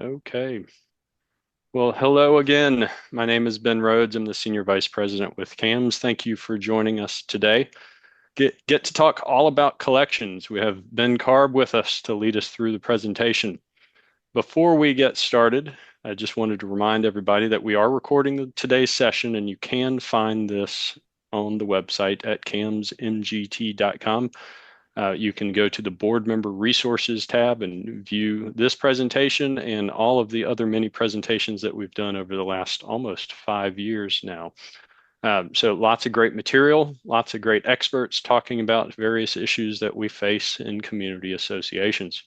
Okay. Well, hello again. My name is Ben Rhodes. I'm the Senior Vice President with CAMS. Thank you for joining us today. Get to talk all about collections. We have Ben Karb with us to lead us through the presentation. Before we get started, I just wanted to remind everybody that we are recording today's session, and you can find this on the website at camsmgt.com. You can go to the board member resources tab and view this presentation and all of the other many presentations that we've done over the last almost 5 years now. So lots of great material, lots of great experts talking about various issues that we face in community associations.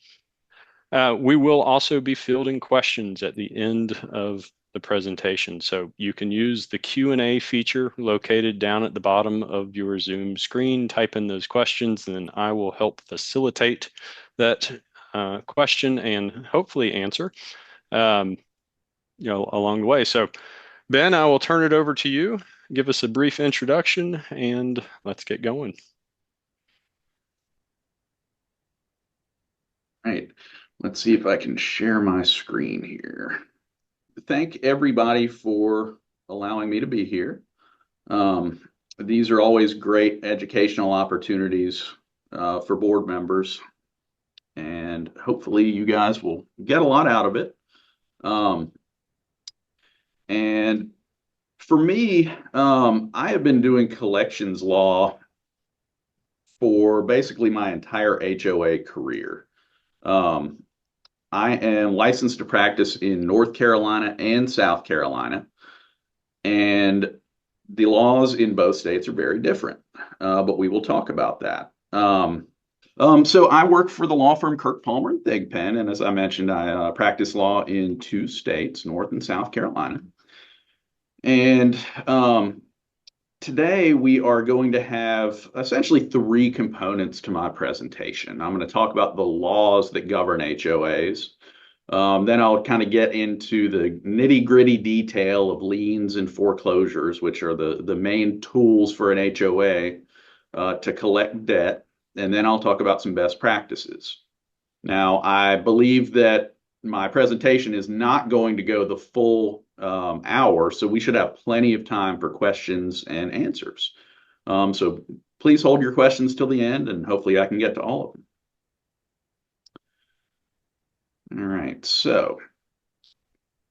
We will also be fielding questions at the end of the presentation. So you can use the Q&A feature located down at the bottom of your Zoom screen, type in those questions, and then I will help facilitate that question and hopefully answer along the way. So Ben, I will turn it over to you. Give us a brief introduction and let's get going. Right. Let's see if I can share my screen here. Thank everybody for allowing me to be here. These are always great educational opportunities for board members, and hopefully you guys will get a lot out of it. And for me, I have been doing collections law for basically my entire HOA career. I am licensed to practice in North Carolina and South Carolina, and the laws in both states are very different, but we will talk about that. So I work for the law firm Kirk, Palmer and Thigpen, and as I mentioned, I practice law in two states, North and South Carolina. And today we are going to have essentially three components to my presentation. I'm going to talk about the laws that govern HOAs. Then I'll kind of get into the nitty-gritty detail of liens and foreclosures, which are the main tools for an HOA to collect debt. And then I'll talk about some best practices. Now, I believe that my presentation is not going to go the full hour, so we should have plenty of time for questions and answers. So please hold your questions till the end, and hopefully I can get to all of them. All right, so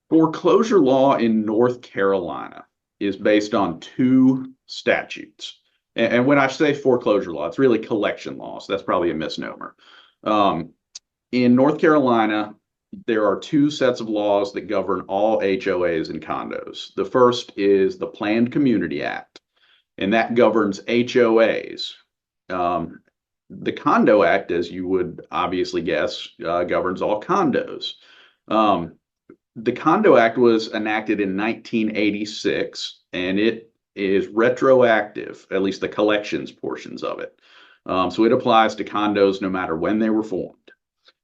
foreclosure law in North Carolina is based on two statutes. And when I say foreclosure law, it's really collection law, so that's probably a misnomer. In North Carolina, there are two sets of laws that govern all HOAs and condos. The first is the Planned Community Act, and that governs HOAs. The Condo Act, as you would obviously guess, governs all condos. The Condo Act was enacted in 1986, and it is retroactive, at least the collections portions of it. So it applies to condos no matter when they were formed.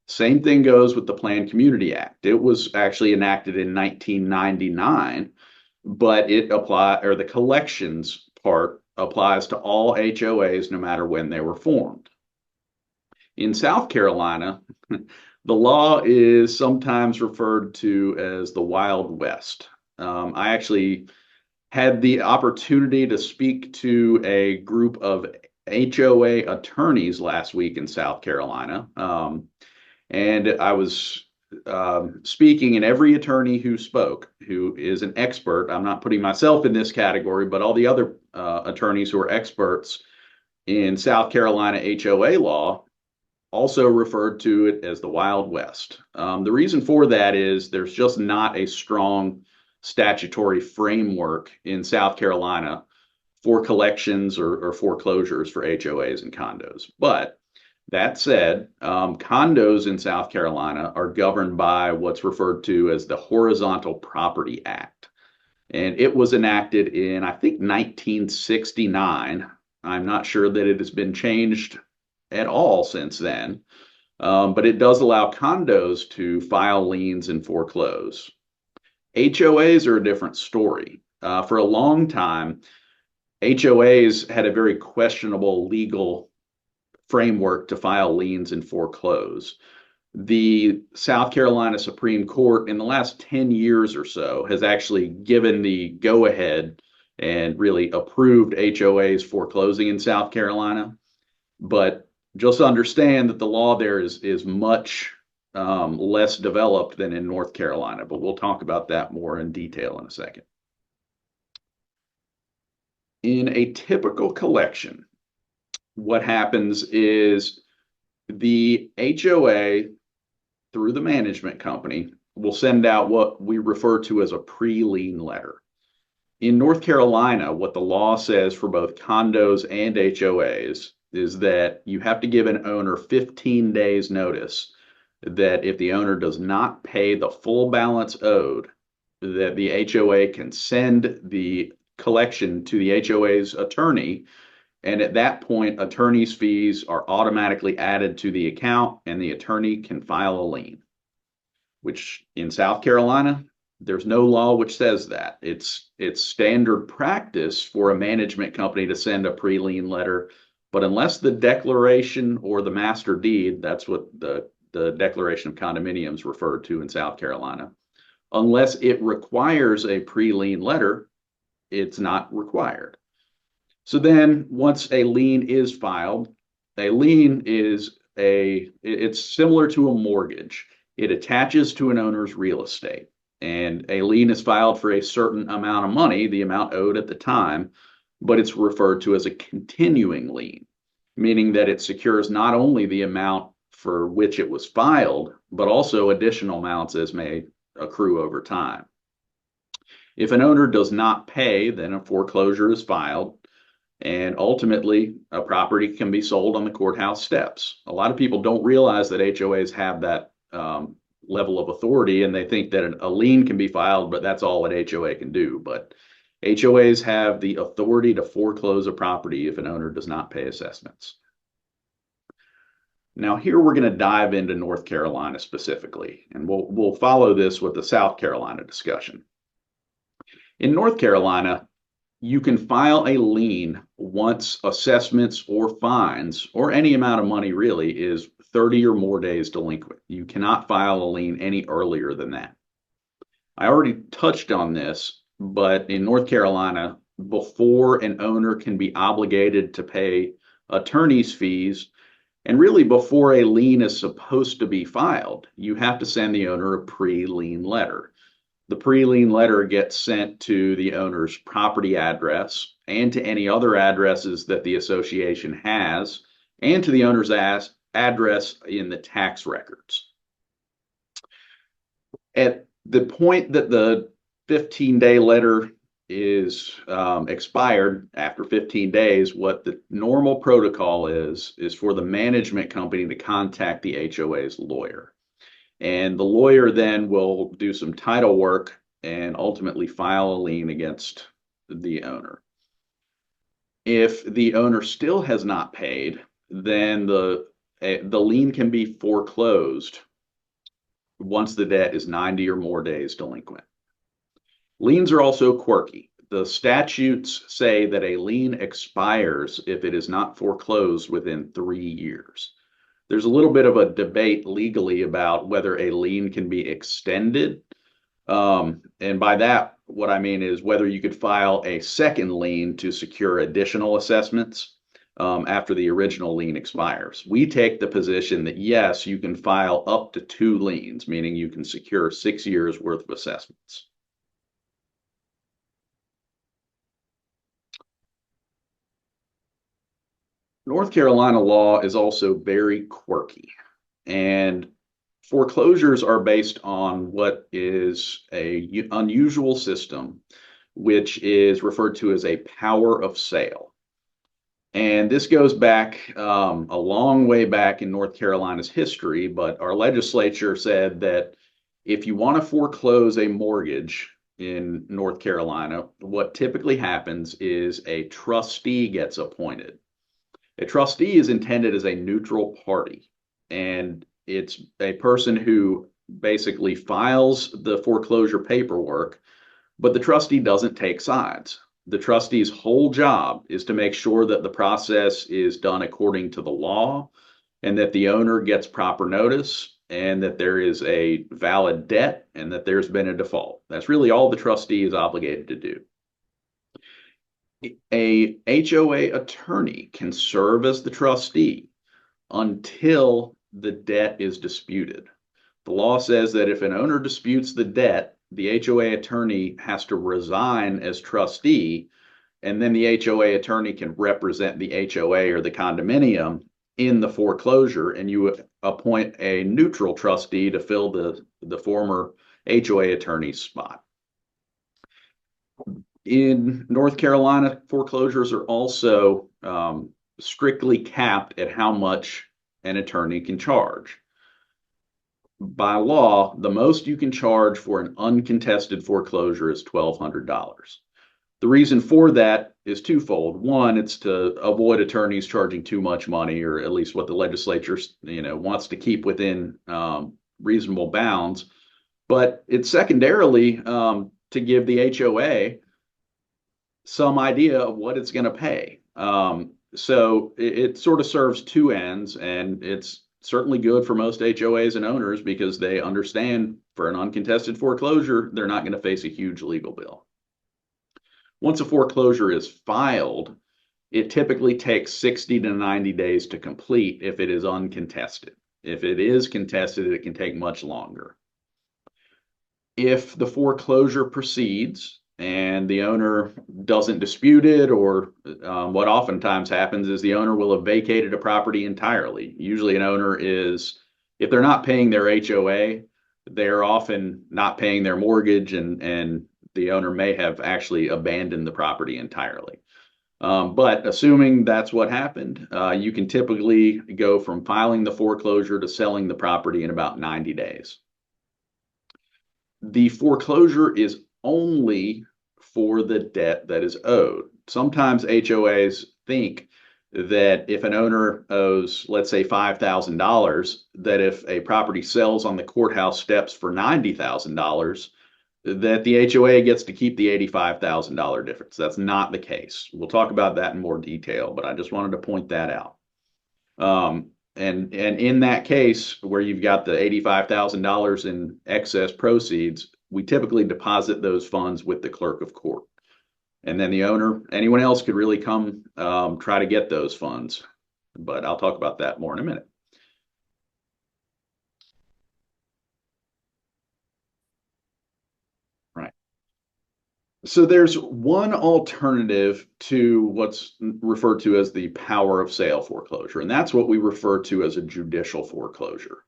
Same thing goes with the Planned Community Act. It was actually enacted in 1999, but the collections part applies to all HOAs no matter when they were formed. In South Carolina, the law is sometimes referred to as the Wild West. I actually had the opportunity to speak to a group of HOA attorneys last week in South Carolina. And I was speaking, and every attorney who spoke, who is an expert, I'm not putting myself in this category, but all the other attorneys who are experts in South Carolina HOA law also referred to it as the Wild West. The reason for that is there's just not a strong statutory framework in South Carolina for collections or foreclosures for HOAs and condos. But that said, condos in South Carolina are governed by what's referred to as the Horizontal Property Act. And it was enacted in, I think, 1969. I'm not sure that it has been changed at all since then, but it does allow condos to file liens and foreclose. HOAs are a different story. For a long time, HOAs had a very questionable legal framework to file liens and foreclose. The South Carolina Supreme Court in the last 10 years or so has actually given the go ahead and really approved HOAs foreclosing in South Carolina. But just understand that the law there is much less developed than in North Carolina. But we'll talk about that more in detail in a second. In a typical collection, what happens is the HOA through the management company will send out what we refer to as a pre-lien letter. In North Carolina, what the law says for both condos and HOAs is that you have to give an owner 15 days notice that if the owner does not pay the full balance owed, that the HOA can send the collection to the HOA's attorney. And at that point, attorney's fees are automatically added to the account and the attorney can file a lien, which in South Carolina, there's no law which says that. It's standard practice for a management company to send a pre-lien letter, but unless the declaration or the master deed, that's what the declaration of condominiums referred to in South Carolina, unless it requires a pre-lien letter, it's not required. So then once a lien is filed, a lien is it's similar to a mortgage. It attaches to an owner's real estate, and a lien is filed for a certain amount of money, the amount owed at the time, but it's referred to as a continuing lien, meaning that it secures not only the amount for which it was filed, but also additional amounts as may accrue over time. If an owner does not pay, then a foreclosure is filed, and ultimately a property can be sold on the courthouse steps. A lot of people don't realize that HOAs have that level of authority, and they think that a lien can be filed, but that's all an HOA can do. But HOAs have the authority to foreclose a property if an owner does not pay assessments. Now here we're going to dive into North Carolina specifically, and we'll follow this with the South Carolina discussion. In North Carolina, you can file a lien once assessments or fines or any amount of money really is 30 or more days delinquent. You cannot file a lien any earlier than that. I already touched on this, but in North Carolina, before an owner can be obligated to pay attorney's fees, and really before a lien is supposed to be filed, you have to send the owner a pre-lien letter. The pre-lien letter gets sent to the owner's property address and to any other addresses that the association has, and to the owner's address in the tax records. At the point that the 15-day letter is expired after 15 days, what the normal protocol is for the management company to contact the HOA's lawyer. And the lawyer then will do some title work and ultimately file a lien against the owner. If the owner still has not paid, then the lien can be foreclosed once the debt is 90 or more days delinquent. Liens are also quirky. The statutes say that a lien expires if it is not foreclosed within 3 years. There's a little bit of a debate legally about whether a lien can be extended. And by that, what I mean is whether you could file a second lien to secure additional assessments after the original lien expires. We take the position that yes, you can file up to 2 liens, meaning you can secure 6 years worth of assessments. North Carolina law is also very quirky, and foreclosures are based on what is an unusual system, which is referred to as a power of sale. And this goes back a long way back in North Carolina's history, but our legislature said that if you want to foreclose a mortgage in North Carolina, what typically happens is a trustee gets appointed. A trustee is intended as a neutral party, and it's a person who basically files the foreclosure paperwork, but the trustee doesn't take sides. The trustee's whole job is to make sure that the process is done according to the law and that the owner gets proper notice and that there is a valid debt and that there's been a default. That's really all the trustee is obligated to do. A HOA attorney can serve as the trustee until the debt is disputed. The law says that if an owner disputes the debt, the HOA attorney has to resign as trustee, and then the HOA attorney can represent the HOA or the condominium in the foreclosure, and you appoint a neutral trustee to fill the former HOA attorney's spot. In North Carolina, foreclosures are also strictly capped at how much an attorney can charge. By law, the most you can charge for an uncontested foreclosure is $1,200. The reason for that is twofold. One, it's to avoid attorneys charging too much money, or at least what the legislature, wants to keep within reasonable bounds. But it's secondarily to give the HOA some idea of what it's going to pay. So it sort of serves two ends, and it's certainly good for most HOAs and owners because they understand for an uncontested foreclosure, they're not going to face a huge legal bill. Once a foreclosure is filed, it typically takes 60 to 90 days to complete if it is uncontested. If it is contested, it can take much longer. If the foreclosure proceeds and the owner doesn't dispute it, or what oftentimes happens is the owner will have vacated a property entirely. Usually an owner is, if they're not paying their HOA, they're often not paying their mortgage, and the owner may have actually abandoned the property entirely. But assuming that's what happened, you can typically go from filing the foreclosure to selling the property in about 90 days. The foreclosure is only for the debt that is owed. Sometimes HOAs think that if an owner owes, let's say, $5,000, that if a property sells on the courthouse steps for $90,000, that the HOA gets to keep the $85,000 difference. That's not the case. We'll talk about that in more detail, but I just wanted to point that out. And in that case, where you've got the $85,000 in excess proceeds, we typically deposit those funds with the clerk of court. And then the owner, anyone else could really come try to get those funds. But I'll talk about that more in a minute. Right. So there's one alternative to what's referred to as the power of sale foreclosure, and that's what we refer to as a judicial foreclosure.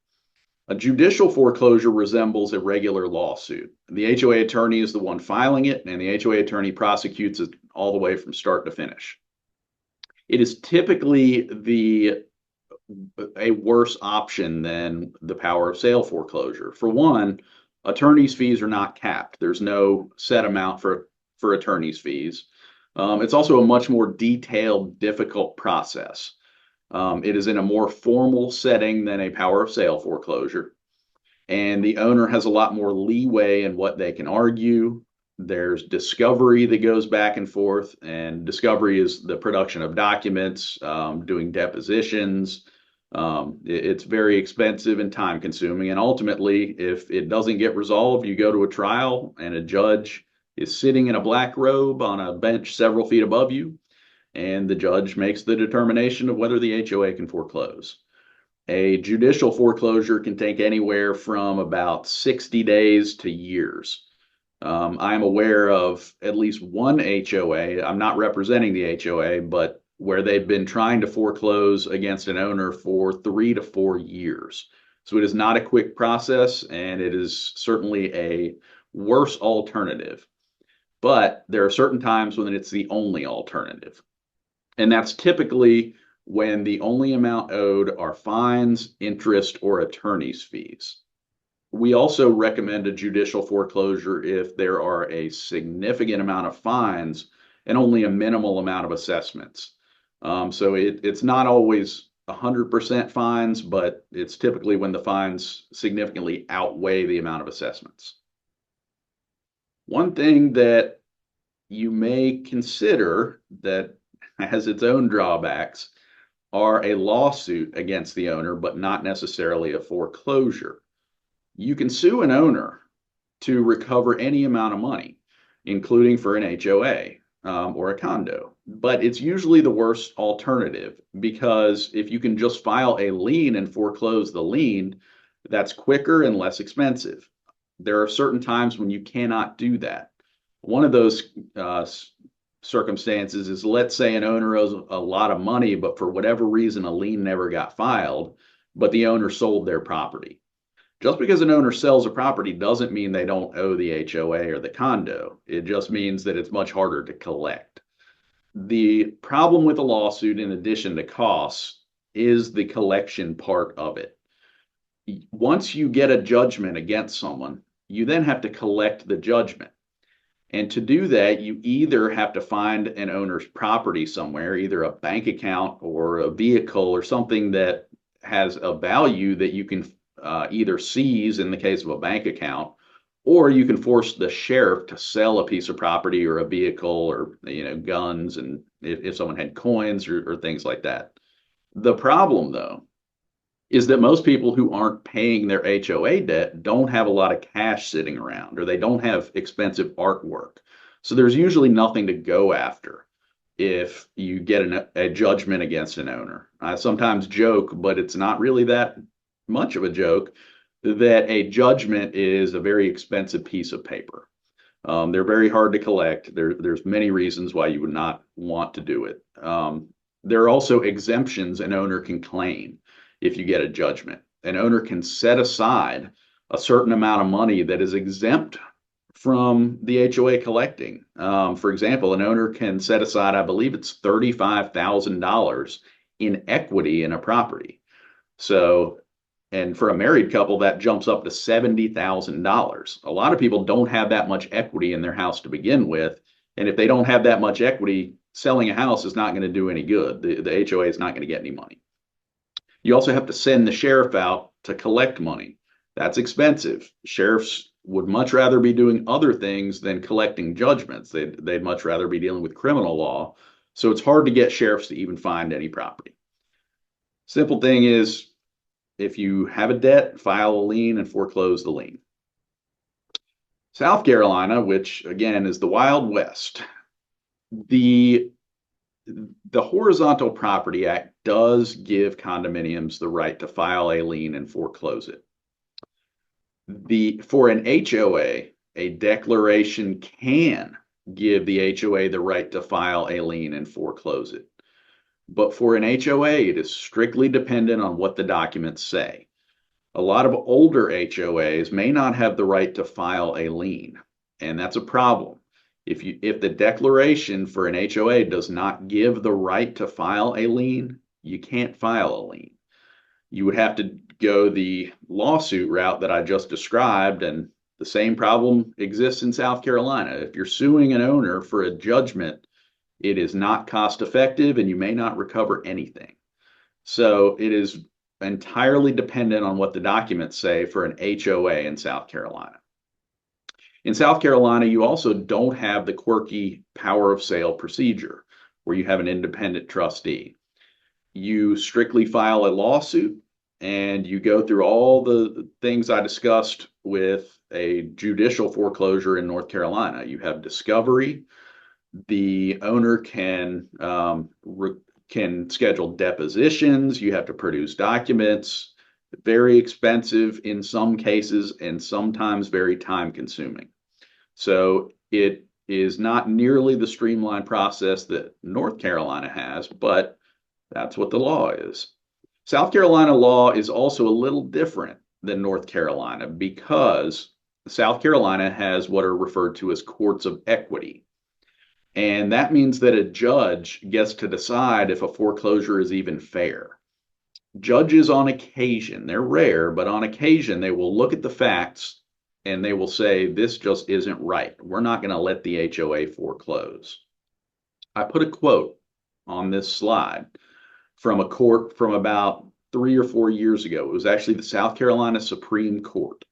A judicial foreclosure resembles a regular lawsuit. The HOA attorney is the one filing it, and the HOA attorney prosecutes it all the way from start to finish. It is typically a worse option than the power of sale foreclosure. For one, attorney's fees are not capped. There's no set amount for attorney's fees. It's also a much more detailed, difficult process. It is in a more formal setting than a power of sale foreclosure, and the owner has a lot more leeway in what they can argue. There's discovery that goes back and forth, and discovery is the production of documents, doing depositions. It's very expensive and time consuming, and ultimately, if it doesn't get resolved, you go to a trial, and a judge is sitting in a black robe on a bench several feet above you, and the judge makes the determination of whether the HOA can foreclose. A judicial foreclosure can take anywhere from about 60 days to years. I'm aware of at least one HOA, I'm not representing the HOA, but where they've been trying to foreclose against an owner for 3 to 4 years. So it is not a quick process, and it is certainly a worse alternative. But there are certain times when it's the only alternative. And that's typically when the only amount owed are fines, interest, or attorney's fees. We also recommend a judicial foreclosure if there are a significant amount of fines and only a minimal amount of assessments. So it's not always 100% fines, but it's typically when the fines significantly outweigh the amount of assessments. One thing that you may consider that has its own drawbacks are a lawsuit against the owner, but not necessarily a foreclosure. You can sue an owner to recover any amount of money, including for an HOA or a condo. But it's usually the worst alternative because if you can just file a lien and foreclose the lien, that's quicker and less expensive. There are certain times when you cannot do that. One of those circumstances is, let's say an owner owes a lot of money, but for whatever reason, a lien never got filed, but the owner sold their property. Just because an owner sells a property doesn't mean they don't owe the HOA or the condo. It just means that it's much harder to collect. The problem with a lawsuit, in addition to costs, is the collection part of it. Once you get a judgment against someone, you then have to collect the judgment. And to do that, you either have to find an owner's property somewhere, either a bank account or a vehicle or something that has a value that you can either seize in the case of a bank account, or you can force the sheriff to sell a piece of property or a vehicle or guns, and if someone had coins or things like that. The problem, though, is that most people who aren't paying their HOA debt don't have a lot of cash sitting around, or they don't have expensive artwork. So there's usually nothing to go after if you get a judgment against an owner. I sometimes joke, but it's not really that much of a joke, that a judgment is a very expensive piece of paper. They're very hard to collect. There's many reasons why you would not want to do it. There are also exemptions an owner can claim if you get a judgment. An owner can set aside a certain amount of money that is exempt from the HOA collecting. For example, an owner can set aside, I believe it's $35,000 in equity in a property. So, and for a married couple, that jumps up to $70,000. A lot of people don't have that much equity in their house to begin with. And if they don't have that much equity, selling a house is not going to do any good. The HOA is not going to get any money. You also have to send the sheriff out to collect money. That's expensive. Sheriffs would much rather be doing other things than collecting judgments. They'd much rather be dealing with criminal law. So it's hard to get sheriffs to even find any property. Simple thing is, if you have a debt, file a lien and foreclose the lien. South Carolina, which again is the Wild West, the Horizontal Property Act does give condominiums the right to file a lien and foreclose it. For an HOA, a declaration can give the HOA the right to file a lien and foreclose it. But for an HOA, it is strictly dependent on what the documents say. A lot of older HOAs may not have the right to file a lien, and that's a problem. If the declaration for an HOA does not give the right to file a lien, you can't file a lien. You would have to go the lawsuit route that I just described, and the same problem exists in South Carolina. If you're suing an owner for a judgment, it is not cost effective and you may not recover anything. So it is entirely dependent on what the documents say for an HOA in South Carolina. In South Carolina, you also don't have the quirky power of sale procedure where you have an independent trustee. You strictly file a lawsuit and you go through all the things I discussed with a judicial foreclosure in North Carolina. You have discovery. The owner can schedule depositions. You have to produce documents. Very expensive in some cases and sometimes very time consuming. So it is not nearly the streamlined process that North Carolina has, but that's what the law is. South Carolina law is also a little different than North Carolina because South Carolina has what are referred to as courts of equity. And that means that a judge gets to decide if a foreclosure is even fair. Judges on occasion, they're rare, but on occasion they will look at the facts and they will say, this just isn't right. We're not going to let the HOA foreclose. I put a quote on this slide from a court from about 3 or 4 years ago. It was actually the South Carolina Supreme Court.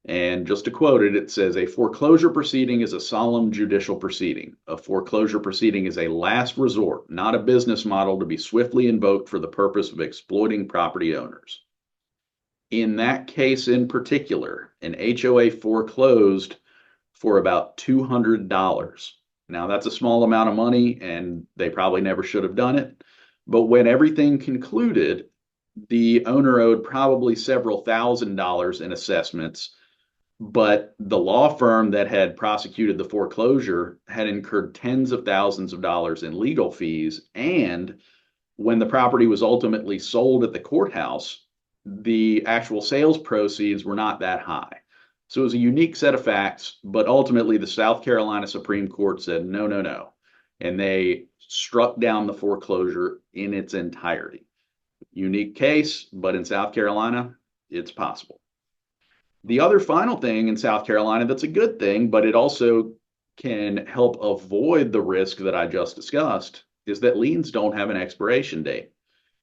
And just to quote it, it says a foreclosure proceeding is a solemn judicial proceeding. A foreclosure proceeding is a last resort, not a business model to be swiftly invoked for the purpose of exploiting property owners. In that case in particular, an HOA foreclosed for about $200. Now, that's a small amount of money, and they probably never should have done it. But when everything concluded, the owner owed probably several $1,000s in assessments, but the law firm that had prosecuted the foreclosure had incurred tens of thousands of dollars in legal fees. And when the property was ultimately sold at the courthouse, the actual sales proceeds were not that high. So it was a unique set of facts, but ultimately the South Carolina Supreme Court said no, no, no. And they struck down the foreclosure in its entirety. Unique case, but in South Carolina, it's possible. The other final thing in South Carolina that's a good thing, but it also can help avoid the risk that I just discussed, is that liens don't have an expiration date.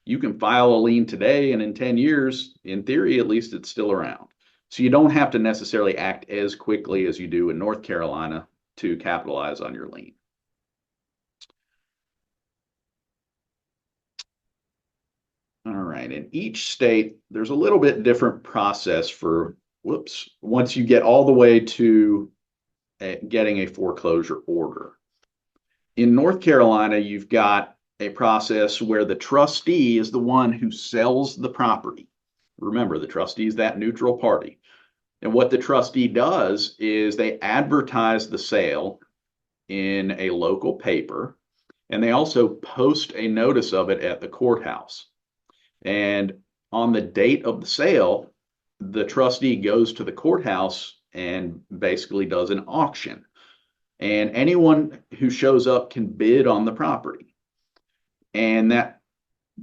You can file a lien today, and in 10 years, in theory, at least it's still around. So you don't have to necessarily act as quickly as you do in North Carolina to capitalize on your lien. All right, in each state, there's a little bit different process for, once you get all the way to getting a foreclosure order. In North Carolina, you've got a process where the trustee is the one who sells the property. Remember, the trustee is that neutral party. And what the trustee does is they advertise the sale in a local paper, and they also post a notice of it at the courthouse. And on the date of the sale, the trustee goes to the courthouse and basically does an auction. And anyone who shows up can bid on the property. And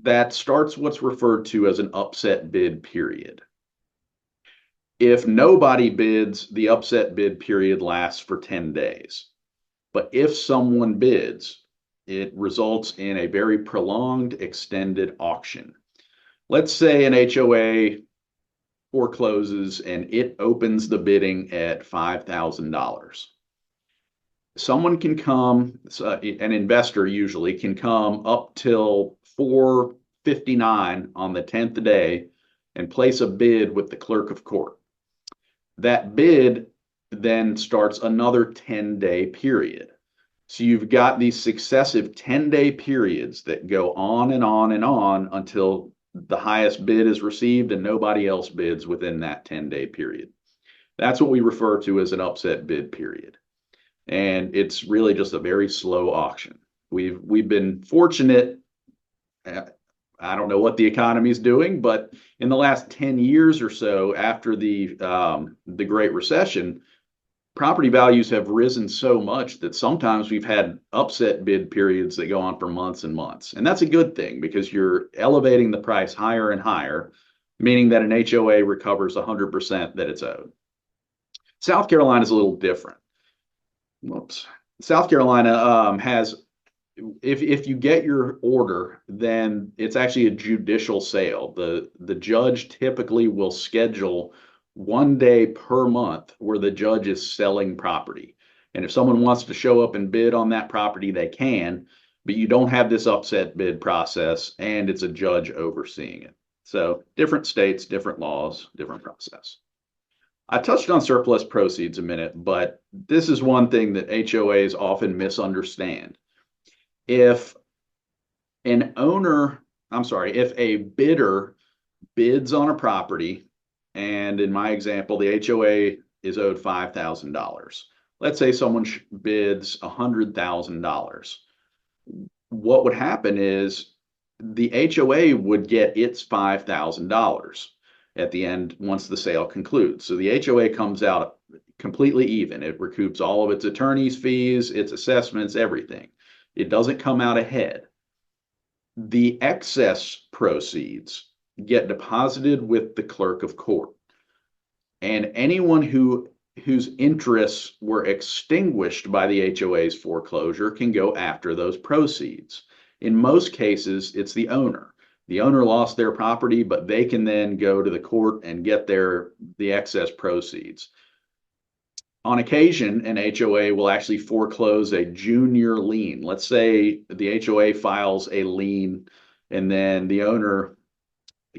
that starts what's referred to as an upset bid period. If nobody bids, the upset bid period lasts for 10 days. But if someone bids, it results in a very prolonged, extended auction. Let's say an HOA forecloses and it opens the bidding at $5,000. Someone can come, an investor usually can come up till 4:59 on the 10th day and place a bid with the clerk of court. That bid then starts another 10-day period. So you've got these successive 10-day periods that go on and on and on until the highest bid is received and nobody else bids within that 10-day period. That's what we refer to as an upset bid period. And it's really just a very slow auction. We've been fortunate. I don't know what the economy is doing, but in the last 10 years or so, after the Great Recession, property values have risen so much that sometimes we've had upset bid periods that go on for months and months. And that's a good thing because you're elevating the price higher and higher, meaning that an HOA recovers 100% that it's owed. South Carolina is a little different. South Carolina has, if you get your order, then it's actually a judicial sale. The judge typically will schedule 1 day per month where the judge is selling property. And if someone wants to show up and bid on that property, they can, but you don't have this upset bid process, and it's a judge overseeing it. So different states, different laws, different process. I touched on surplus proceeds a minute, but this is one thing that HOAs often misunderstand. If an owner, if a bidder bids on a property, and in my example, the HOA is owed $5,000. Let's say someone bids $100,000. What would happen is the HOA would get its $5,000 at the end once the sale concludes. So the HOA comes out completely even. It recoups all of its attorney's fees, its assessments, everything. It doesn't come out ahead. The excess proceeds get deposited with the clerk of court. And anyone whose interests were extinguished by the HOA's foreclosure can go after those proceeds. In most cases, it's the owner. The owner lost their property, but they can then go to the court and get the excess proceeds. On occasion, an HOA will actually foreclose a junior lien. Let's say the HOA files a lien and then the owner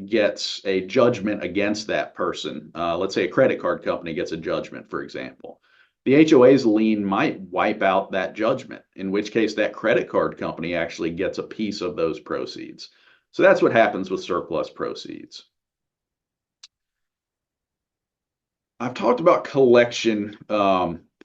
gets a judgment against that person. Let's say a credit card company gets a judgment, for example. The HOA's lien might wipe out that judgment, in which case that credit card company actually gets a piece of those proceeds. So that's what happens with surplus proceeds. I've talked about collection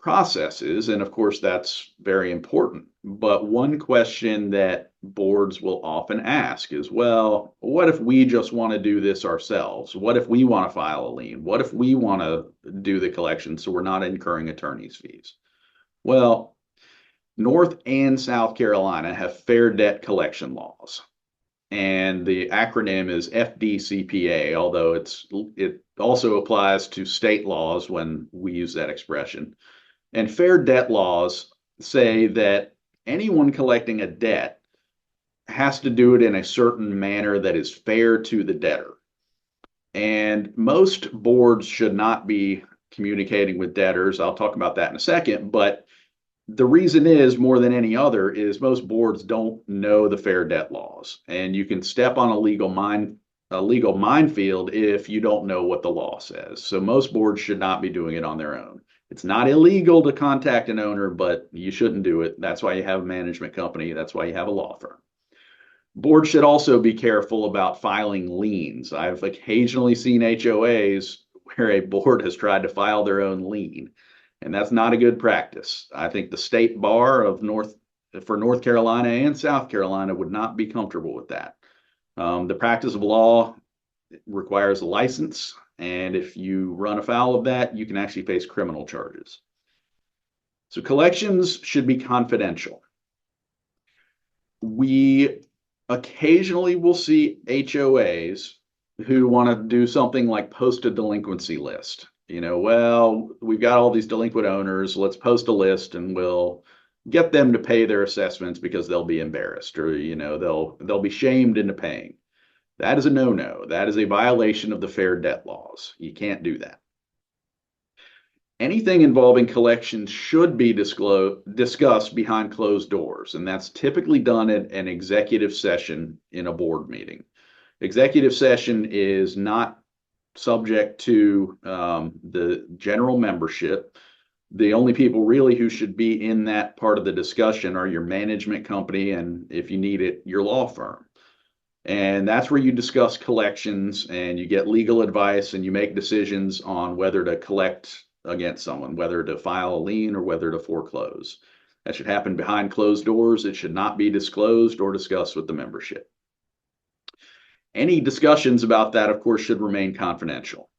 processes, and of course, that's very important. But one question that boards will often ask is, well, what if we just want to do this ourselves? What if we want to file a lien? What if we want to do the collection so we're not incurring attorney's fees? Well, North and South Carolina have fair debt collection laws, and the acronym is FDCPA, although it also applies to state laws when we use that expression. And fair debt laws say that anyone collecting a debt has to do it in a certain manner that is fair to the debtor. And most boards should not be communicating with debtors. I'll talk about that in a second, but the reason is more than any other is most boards don't know the fair debt laws, and you can step on a legal minefield if you don't know what the law says. So most boards should not be doing it on their own. It's not illegal to contact an owner, but you shouldn't do it. That's why you have a management company. That's why you have a law firm. Boards should also be careful about filing liens. I've occasionally seen HOAs where a board has tried to file their own lien, and that's not a good practice. I think the state bar of North Carolina and South Carolina would not be comfortable with that. The practice of law requires a license, and if you run afoul of that, you can actually face criminal charges. So collections should be confidential. We occasionally will see HOAs who want to do something like post a delinquency list. Well, we've got all these delinquent owners. Let's post a list and we'll get them to pay their assessments because they'll be embarrassed, or they'll be shamed into paying. That is a no-no. That is a violation of the fair debt laws. You can't do that. Anything involving collections should be discussed behind closed doors, and that's typically done at an executive session in a board meeting. Executive session is not subject to the general membership. The only people really who should be in that part of the discussion are your management company, and if you need it, your law firm. And that's where you discuss collections and you get legal advice and you make decisions on whether to collect against someone, whether to file a lien or whether to foreclose. That should happen behind closed doors. It should not be disclosed or discussed with the membership. Any discussions about that, of course, should remain confidential.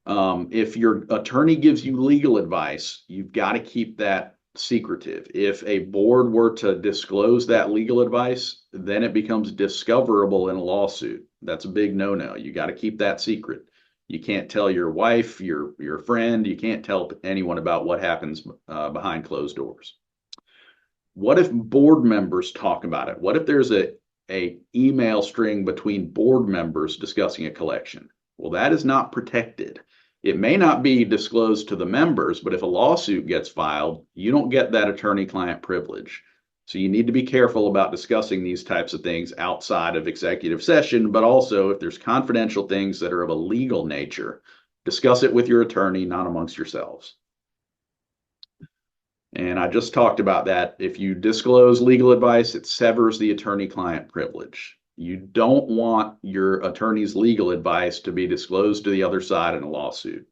If your attorney gives you legal advice, you've got to keep that secretive. If a board were to disclose that legal advice, then it becomes discoverable in a lawsuit. That's a big no-no. You got to keep that secret. You can't tell your wife, your friend, you can't tell anyone about what happens behind closed doors. What if board members talk about it? What if there's a email string between board members discussing a collection? Well, that is not protected. It may not be disclosed to the members, but if a lawsuit gets filed, you don't get that attorney-client privilege. So you need to be careful about discussing these types of things outside of executive session, but also if there's confidential things that are of a legal nature, discuss it with your attorney, not amongst yourselves. And I just talked about that. If you disclose legal advice, it severs the attorney-client privilege. You don't want your attorney's legal advice to be disclosed to the other side in a lawsuit.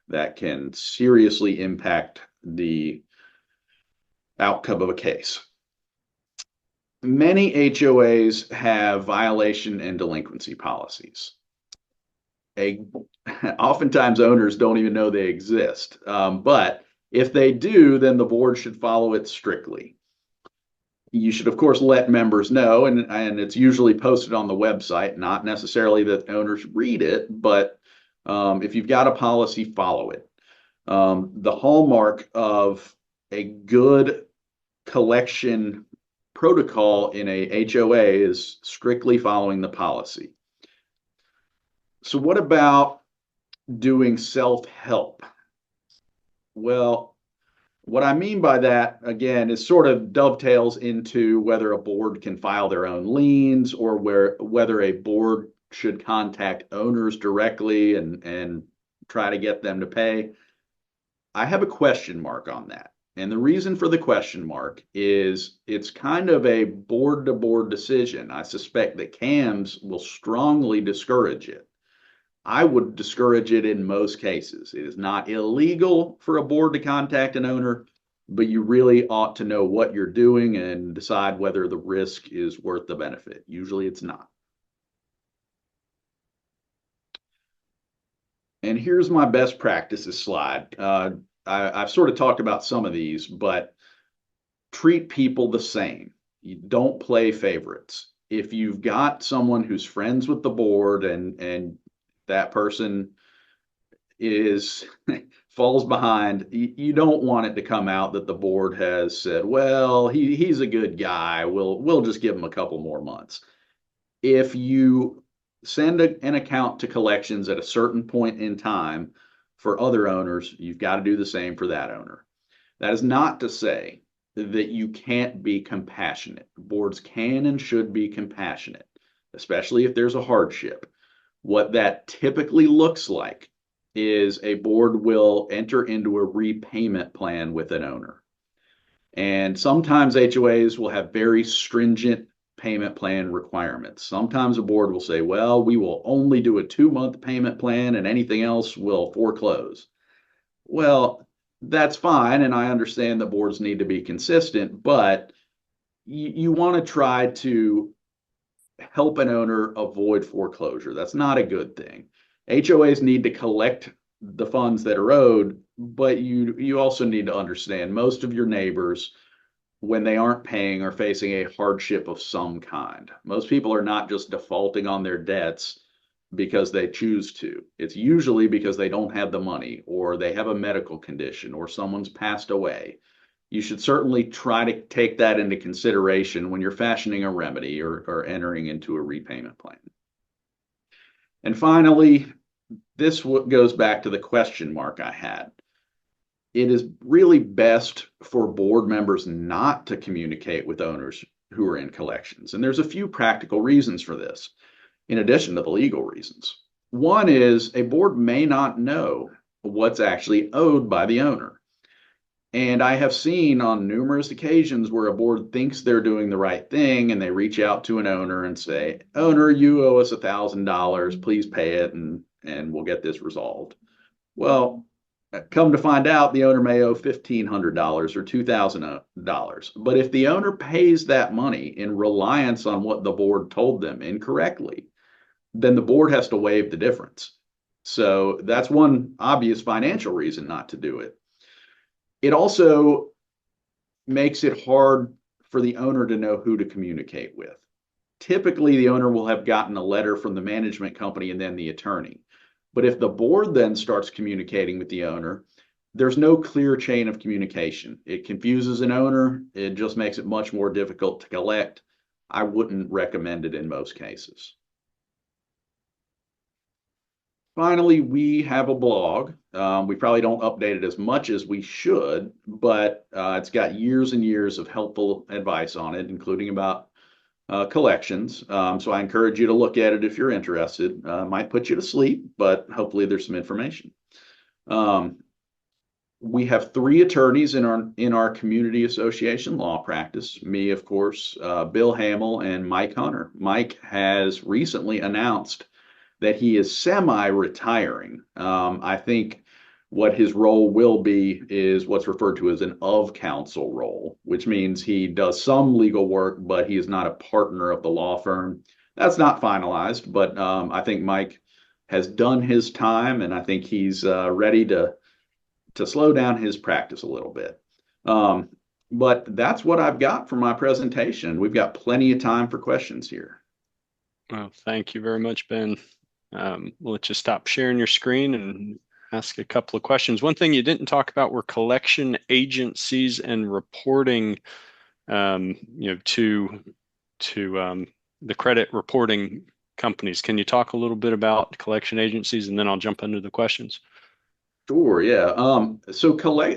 That can seriously impact the outcome of a case. Many HOAs have violation and delinquency policies. Oftentimes owners don't even know they exist, but if they do, then the board should follow it strictly. You should, of course, let members know, and it's usually posted on the website, not necessarily that owners read it, but if you've got a policy, follow it. The hallmark of a good collection protocol in a HOA is strictly following the policy. So what about doing self-help? Well, what I mean by that, again, is sort of dovetails into whether a board can file their own liens or whether a board should contact owners directly and try to get them to pay. I have a question mark on that. And the reason for the question mark is it's kind of a board to board decision. I suspect that CAMS will strongly discourage it. I would discourage it in most cases. It is not illegal for a board to contact an owner, but you really ought to know what you're doing and decide whether the risk is worth the benefit. Usually it's not. And here's my best practices slide. I've sort of talked about some of these, but treat people the same. You don't play favorites. If you've got someone who's friends with the board and that person is falls behind, you don't want it to come out that the board has said, well, he's a good guy. We'll just give him a couple more months. If you send an account to collections at a certain point in time for other owners, you've got to do the same for that owner. That is not to say that you can't be compassionate. Boards can and should be compassionate, especially if there's a hardship. What that typically looks like is a board will enter into a repayment plan with an owner. And sometimes HOAs will have very stringent payment plan requirements. Sometimes a board will say, well, we will only do a 2-month payment plan and anything else will foreclose. Well, that's fine. And I understand that boards need to be consistent, but you want to try to help an owner avoid foreclosure. That's not a good thing. HOAs need to collect the funds that are owed, but you also need to understand most of your neighbors, when they aren't paying, are facing a hardship of some kind. Most people are not just defaulting on their debts because they choose to. It's usually because they don't have the money or they have a medical condition or someone's passed away. You should certainly try to take that into consideration when you're fashioning a remedy or entering into a repayment plan. And finally, this goes back to the question mark I had. It is really best for board members not to communicate with owners who are in collections. And there's a few practical reasons for this, in addition to the legal reasons. One is a board may not know what's actually owed by the owner. And I have seen on numerous occasions where a board thinks they're doing the right thing and they reach out to an owner and say, owner, you owe us $1,000, please pay it and we'll get this resolved. Well, come to find out, the owner may owe $1,500 or $2,000. But if the owner pays that money in reliance on what the board told them incorrectly, then the board has to waive the difference. So that's one obvious financial reason not to do it. It also makes it hard for the owner to know who to communicate with. Typically, the owner will have gotten a letter from the management company and then the attorney. But if the board then starts communicating with the owner, there's no clear chain of communication. It confuses an owner. It just makes it much more difficult to collect. I wouldn't recommend it in most cases. Finally, we have a blog. We probably don't update it as much as we should, but it's got years and years of helpful advice on it, including about collections. So I encourage you to look at it if you're interested. Might put you to sleep, but hopefully there's some information. We have 3 attorneys in our community association law practice. Me, of course, Bill Hamill, and Mike Hunter. Mike has recently announced that he is semi-retiring. I think what his role will be is what's referred to as an of counsel role, which means he does some legal work, but he is not a partner of the law firm. That's not finalized, but I think Mike has done his time, and I think he's ready to slow down his practice a little bit. But that's what I've got for my presentation. We've got plenty of time for questions here. Well, thank you very much, Ben. We'll let you stop sharing your screen and ask a couple of questions. One thing you didn't talk about were collection agencies and reporting to the credit reporting companies. Can you talk a little bit about collection agencies, and then I'll jump into the questions? Sure, yeah.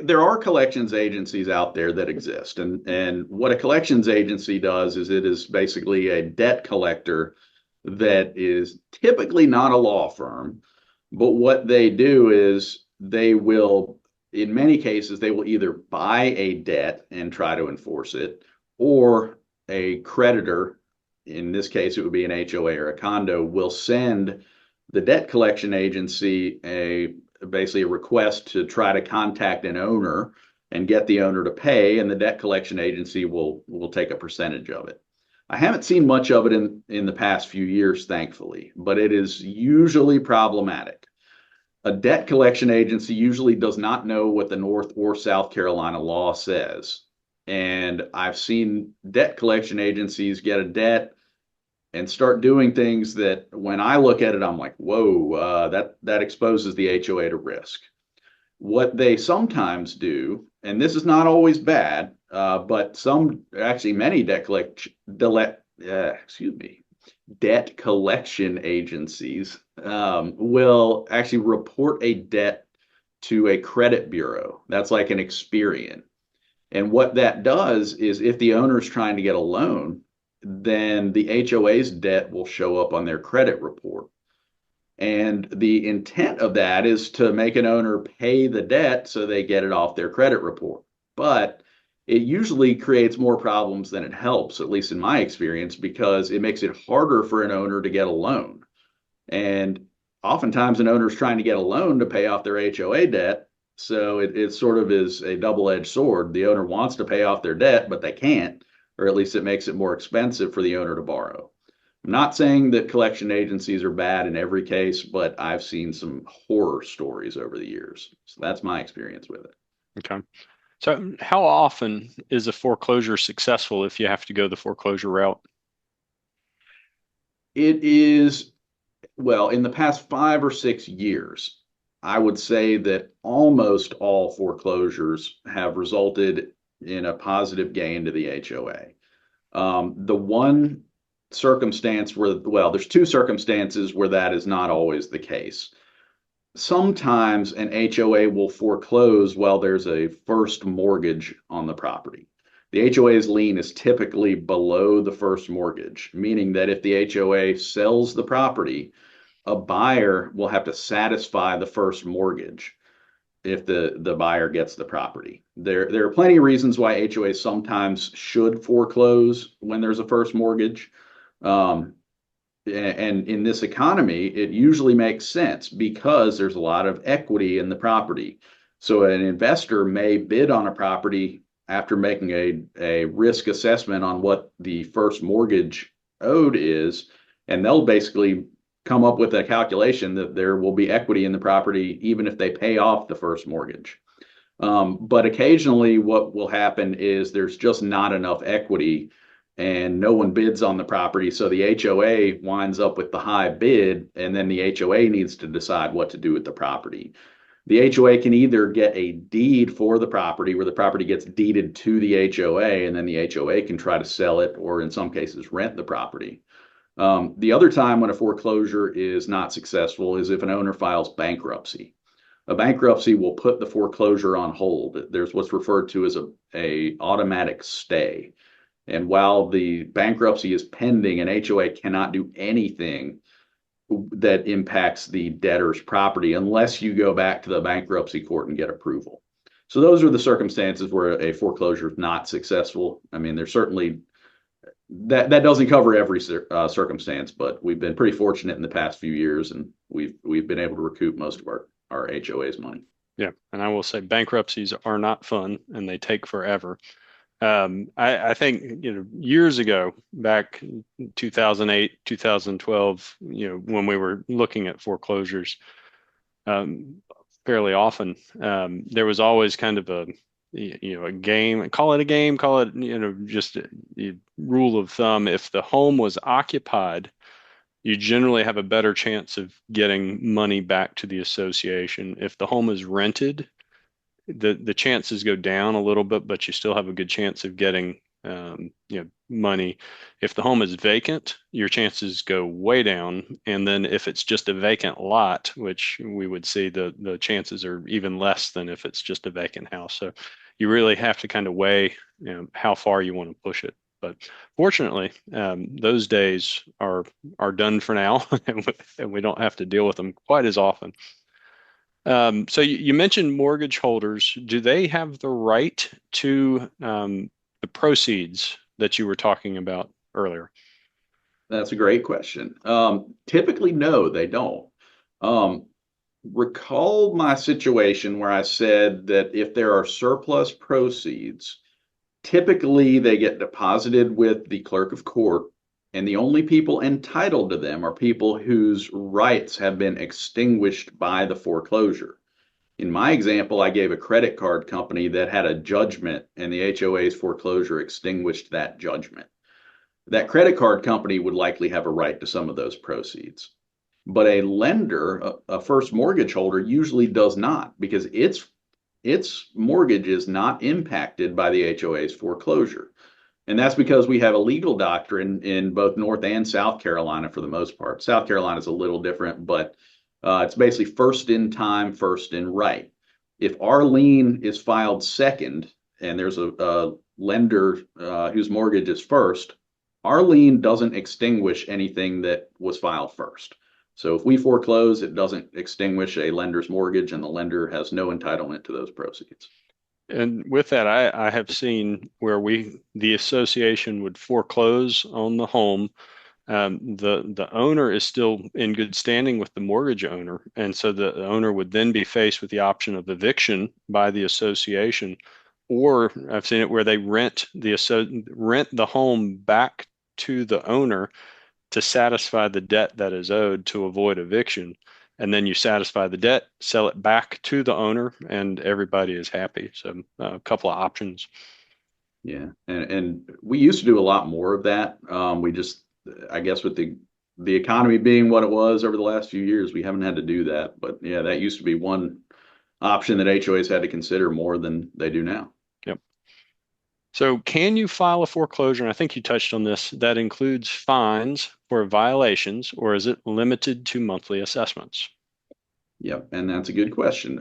There are collections agencies out there that exist, and what a collections agency does is it is basically a debt collector that is typically not a law firm, but what they do is they will, in many cases, they will either buy a debt and try to enforce it, or a creditor, in this case it would be an HOA or a condo, will send the debt collection agency a basically a request to try to contact an owner and get the owner to pay, and the debt collection agency will take a percentage of it. I haven't seen much of it in the past few years, thankfully, but it is usually problematic. A debt collection agency usually does not know what the North or South Carolina law says. And I've seen debt collection agencies get a debt and start doing things that when I look at it, I'm like, whoa, that exposes the HOA to risk. What they sometimes do, and this is not always bad, but actually many debt collection agencies will actually report a debt to a credit bureau. That's like an Experian. And what that does is if the owner is trying to get a loan, then the HOA's debt will show up on their credit report. And the intent of that is to make an owner pay the debt so they get it off their credit report. But it usually creates more problems than it helps, at least in my experience, because it makes it harder for an owner to get a loan. And oftentimes an owner is trying to get a loan to pay off their HOA debt. So it sort of is a double-edged sword. The owner wants to pay off their debt, but they can't, or at least it makes it more expensive for the owner to borrow. I'm not saying that collection agencies are bad in every case, but I've seen some horror stories over the years. So that's my experience with it. Okay. So how often is a foreclosure successful if you have to go the foreclosure route? It is, well, in the past 5 or 6 years, I would say that almost all foreclosures have resulted in a positive gain to the HOA. The one circumstance where, well, there's two circumstances where that is not always the case. Sometimes an HOA will foreclose while there's a first mortgage on the property. The HOA's lien is typically below the first mortgage, meaning that if the HOA sells the property, a buyer will have to satisfy the first mortgage if the buyer gets the property. There are plenty of reasons why HOAs sometimes should foreclose when there's a first mortgage. And in this economy, it usually makes sense because there's a lot of equity in the property. So an investor may bid on a property after making a risk assessment on what the first mortgage owed is, and they'll basically come up with a calculation that there will be equity in the property even if they pay off the first mortgage. But occasionally, what will happen is there's just not enough equity and no one bids on the property. So the HOA winds up with the high bid, and then the HOA needs to decide what to do with the property. The HOA can either get a deed for the property where the property gets deeded to the HOA, and then the HOA can try to sell it or, in some cases, rent the property. The other time when a foreclosure is not successful is if an owner files bankruptcy. A bankruptcy will put the foreclosure on hold. There's what's referred to as a automatic stay. And while the bankruptcy is pending, an HOA cannot do anything that impacts the debtor's property unless you go back to the bankruptcy court and get approval. So those are the circumstances where a foreclosure is not successful. I mean, there's certainly that doesn't cover every circumstance, but we've been pretty fortunate in the past few years, and we've been able to recoup most of our HOA's money. Yeah, and I will say bankruptcies are not fun and they take forever. I think, years ago, back in 2008, 2012, when we were looking at foreclosures, fairly often, there was always kind of a game, call it a game, call it, just a rule of thumb. If the home was occupied, you generally have a better chance of getting money back to the association. If the home is rented, the chances go down a little bit, but you still have a good chance of getting money. If the home is vacant, your chances go way down. And then if it's just a vacant lot, which we would see the chances are even less than if it's just a vacant house. So you really have to kind of weigh, how far you want to push it. But fortunately, those days are done for now, and we don't have to deal with them quite as often. So you mentioned mortgage holders. Do they have the right to the proceeds that you were talking about earlier? That's a great question. Typically, no, they don't. Um, Recall my situation where I said that if there are surplus proceeds, typically they get deposited with the clerk of court, and the only people entitled to them are people whose rights have been extinguished by the foreclosure. In my example, I gave a credit card company that had a judgment, and the HOA's foreclosure extinguished that judgment. That credit card company would likely have a right to some of those proceeds. But a lender, a first mortgage holder, usually does not because its mortgage is not impacted by the HOA's foreclosure. And that's because we have a legal doctrine in both North and South Carolina for the most part. South Carolina is a little different, but it's basically first in time, first in right. If our lien is filed second and there's a lender whose mortgage is first, our lien doesn't extinguish anything that was filed first. So if we foreclose, it doesn't extinguish a lender's mortgage, and the lender has no entitlement to those proceeds. And with that, I have seen where the association would foreclose on the home. The owner is still in good standing with the mortgage owner, and so the owner would then be faced with the option of eviction by the association, or I've seen it where they rent the home back to the owner to satisfy the debt that is owed to avoid eviction. And then you satisfy the debt, sell it back to the owner, and everybody is happy. So a couple of options. Yeah, and we used to do a lot more of that. We just, I guess, with the economy being what it was over the last few years, we haven't had to do that. But yeah, that used to be one option that HOAs had to consider more than they do now. Yep. So can you file a foreclosure? And I think you touched on this. That includes fines for violations, or is it limited to monthly assessments? Yep, and that's a good question.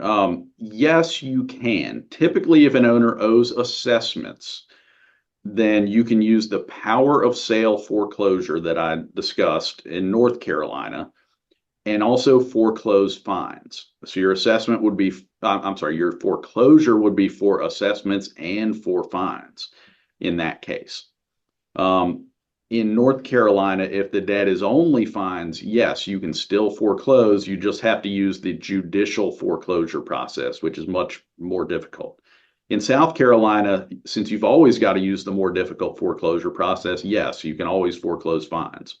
Yes, you can. Typically, if an owner owes assessments, then you can use the power of sale foreclosure that I discussed in North Carolina and also foreclose fines. So your assessment would be, I'm sorry, your foreclosure would be for assessments and for fines in that case. Um, in North Carolina, if the debt is only fines, yes, you can still foreclose. You just have to use the judicial foreclosure process, which is much more difficult. In South Carolina, since you've always got to use the more difficult foreclosure process, yes, you can always foreclose fines,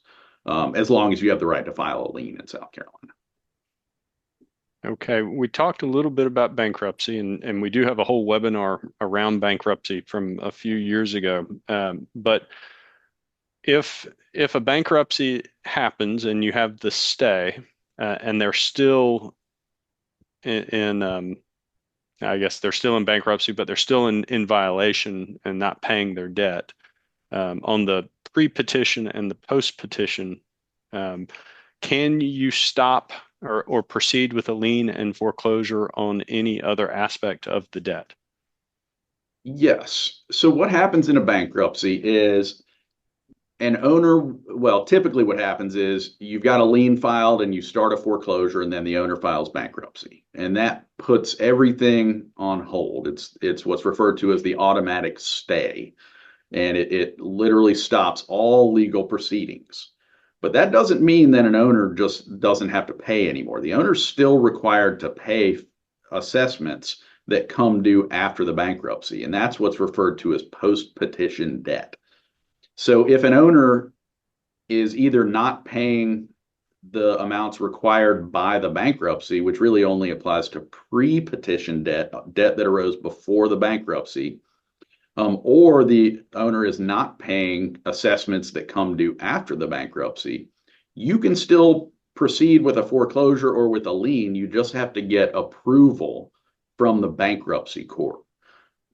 as long as you have the right to file a lien in South Carolina. Okay, we talked a little bit about bankruptcy, and we do have a whole webinar around bankruptcy from a few years ago. But if a bankruptcy happens and you have the stay, and they're still in I guess they're still in bankruptcy, but they're still in violation and not paying their debt. On the pre-petition and the post-petition, um, can you stop or proceed with a lien and foreclosure on any other aspect of the debt? Yes. So what happens in a bankruptcy is an owner, well, typically what happens is you've got a lien filed and you start a foreclosure and then the owner files bankruptcy. And that puts everything on hold. It's what's referred to as the automatic stay. And it literally stops all legal proceedings. But that doesn't mean that an owner just doesn't have to pay anymore. The owner's still required to pay assessments that come due after the bankruptcy. And that's what's referred to as post-petition debt. So if an owner is either not paying the amounts required by the bankruptcy, which really only applies to pre-petition debt, debt that arose before the bankruptcy, or the owner is not paying assessments that come due after the bankruptcy, you can still proceed with a foreclosure or with a lien. You just have to get approval from the bankruptcy court.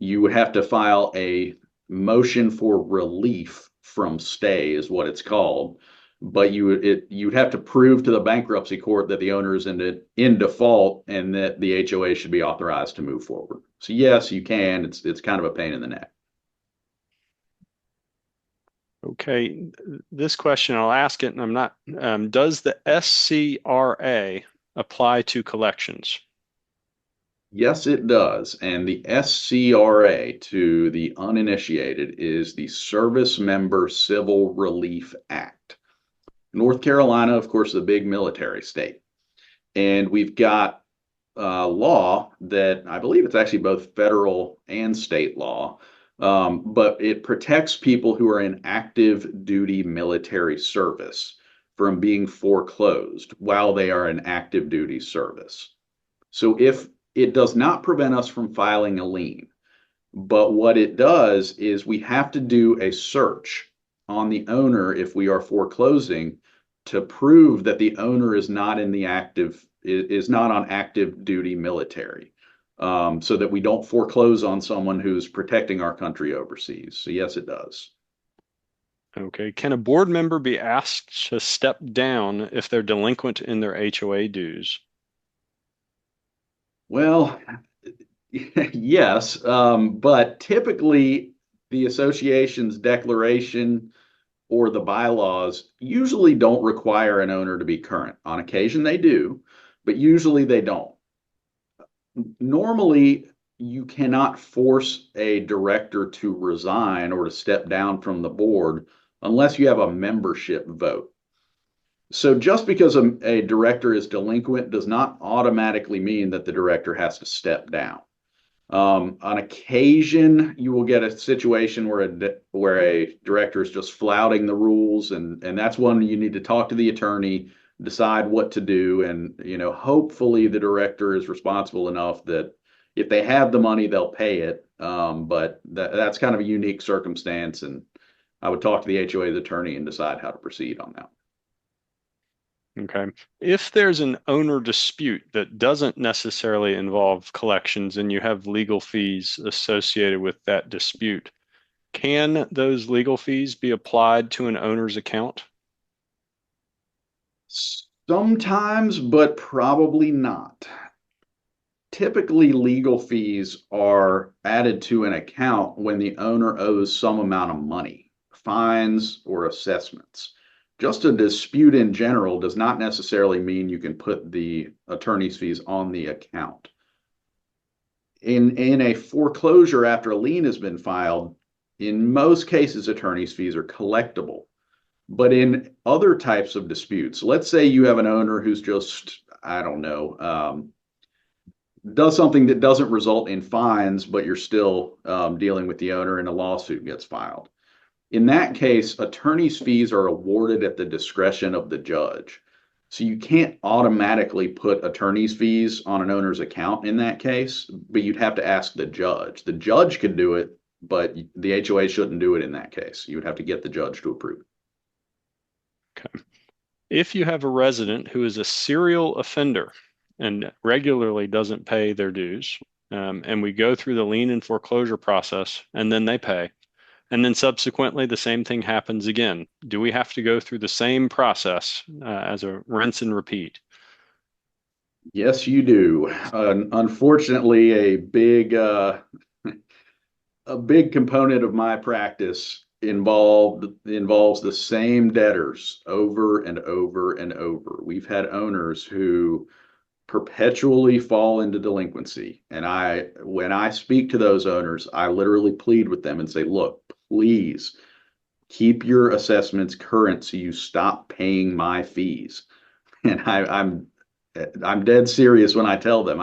You would have to file a motion for relief from stay is what it's called. But you'd have to prove to the bankruptcy court that the owner is in default and that the HOA should be authorized to move forward. So yes, you can. It's kind of a pain in the neck. Okay, this question I'll ask it, and I'm not. Does the SCRA apply to collections? Yes, it does. And the SCRA, to the uninitiated, is the Service Member Civil Relief Act. North Carolina, of course, is a big military state. And we've got law that I believe it's actually both federal and state law, but it protects people who are in active duty military service from being foreclosed while they are in active duty service. So if it does not prevent us from filing a lien, but what it does is we have to do a search on the owner if we are foreclosing to prove that the owner is not in the active is not on active duty military, so that we don't foreclose on someone who's protecting our country overseas. So yes, it does. Okay, can a board member be asked to step down if they're delinquent in their HOA dues? Well, yes, but typically the association's declaration or the bylaws usually don't require an owner to be current. On occasion they do, but usually they don't. Normally, you cannot force a director to resign or to step down from the board unless you have a membership vote. So just because a director is delinquent does not automatically mean that the director has to step down. On occasion, you will get a situation where a director is just flouting the rules, and that's one you need to talk to the attorney, decide what to do, and hopefully the director is responsible enough that if they have the money, they'll pay it. But that's kind of a unique circumstance, and I would talk to the HOA's attorney and decide how to proceed on that. Okay. If there's an owner dispute that doesn't necessarily involve collections and you have legal fees associated with that dispute, can those legal fees be applied to an owner's account? Sometimes, but probably not. Typically, legal fees are added to an account when the owner owes some amount of money, fines or assessments. Just a dispute in general does not necessarily mean you can put the attorney's fees on the account. In a foreclosure after a lien has been filed, in most cases, attorney's fees are collectible. But in other types of disputes, let's say you have an owner who's just, I don't know, does something that doesn't result in fines, but you're still dealing with the owner and a lawsuit gets filed. In that case, attorney's fees are awarded at the discretion of the judge. So you can't automatically put attorney's fees on an owner's account in that case, but you'd have to ask the judge. The judge could do it, but the HOA shouldn't do it in that case. You would have to get the judge to approve it. Okay. If you have a resident who is a serial offender and regularly doesn't pay their dues, and we go through the lien and foreclosure process, and then they pay, and then subsequently the same thing happens again, do we have to go through the same process as a rinse and repeat? Yes, you do. Unfortunately, a big component of my practice involves the same debtors over and over and over. We've had owners who perpetually fall into delinquency, and when I speak to those owners, I literally plead with them and say, "Look, please keep your assessments current so you stop paying my fees." And I'm dead serious when I tell them,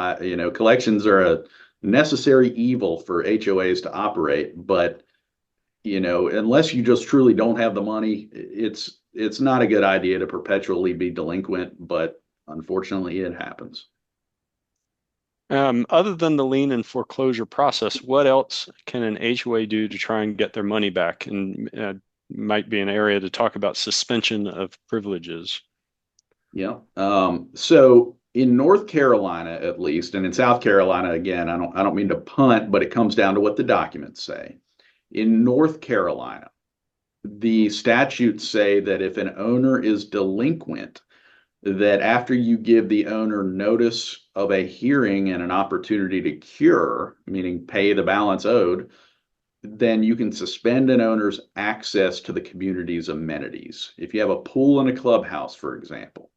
collections are a necessary evil for HOAs to operate, but unless you just truly don't have the money, it's not a good idea to perpetually be delinquent, but unfortunately it happens. Other than the lien and foreclosure process, what else can an HOA do to try and get their money back? And might be an area to talk about suspension of privileges. Yeah. So in North Carolina, at least, and in South Carolina, again, I don't mean to punt, but it comes down to what the documents say. In North Carolina, the statutes say that if an owner is delinquent, that after you give the owner notice of a hearing and an opportunity to cure, meaning pay the balance owed, then you can suspend an owner's access to the community's amenities. If you have a pool and a clubhouse, for example,